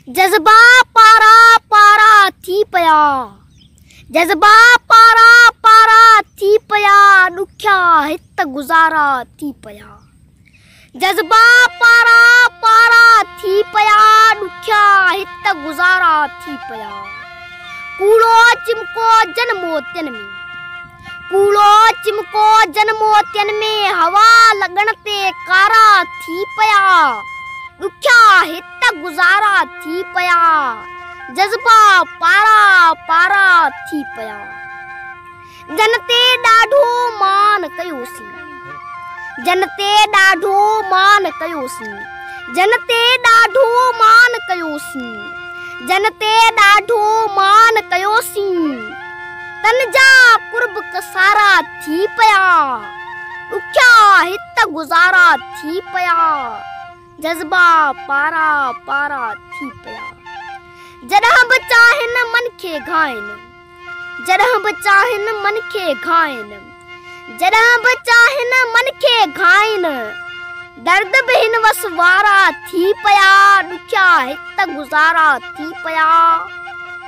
जज़्बा पारा पारा थी पिया, जज़्बा पारा पारा थी पिया, ॾुखिया हित गुज़ारा थी पिया। जज़्बा पारा पारा थी पिया, ॾुखिया हित गुज़ारा थी पिया। कूड़ो चिमको जन मोतियनि में, कूड़ो चिमको जन मोतियनि में, हवा लॻण ते कारा थी पिया, ॾुखिया हित गुज़ारा थी पिया। जज़्बा पारा पारा थी पिया। जन ते ॾाढो मान कयोसीं, जन ते ॾाढो मान कयोसीं, जन ते ॾाढो मान कयोसीं, जन ते ॾाढो मान कयोसीं। तन जा कुर्ब कसारा थी पिया, ॾुखिया हित गुज़ारा थी पिया। जज़्बा पारा पारा थी पिया। जॾहिं बि चाहिनि मन खे घाइनि, जॾहिं बि चाहिनि मन खे घाइनि, जॾहिं बि चाहिनि मन खे घाइनि, दर्द बि हिन वस वारा थी पिया, ॾुखिया हित गुज़ारा थी पिया।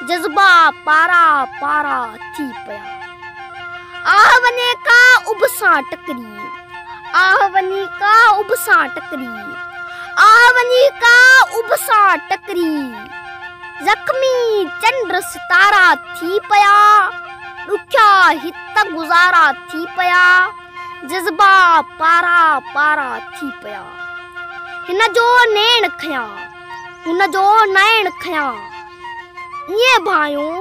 जज़्बा पारा पारा थी पिया। आह वञे का उभ सां टकरी, आह वञी का उभ सां टकरी, आह वञी का उभ सां टकरी। ज़ख्मी चंड सितारा थी पिया, ॾुखिया हित गुज़ारा थी पिया। जज़्बा पारा पारा थी पिया। हिन जो नेण खयां, हुन जो नैण खयां, ईअं भायूं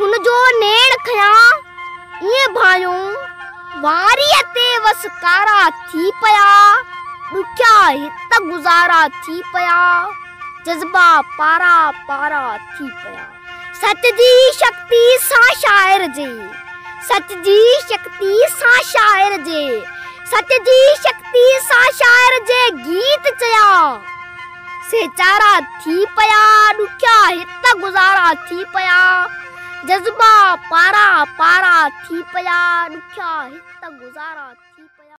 हुन जो नेण खयां, ईअं भायूं वारीअ ते वस कारा थी पिया, ॾुखिया हित गुज़ारा थी पिया। जज़्बा पारा पारा थी पिया। सच जी शक्ति सां शाइर जे, सच जी शक्ति सां शाइर जे, सच जी शक्ति सां शाइर जे गीत चया, सेचारा थी पिया, ॾुखिया हित गुज़ारा थी पिया। जज़्बा पारा पारा थी पिया, ॾुखिया हित गुज़ारा।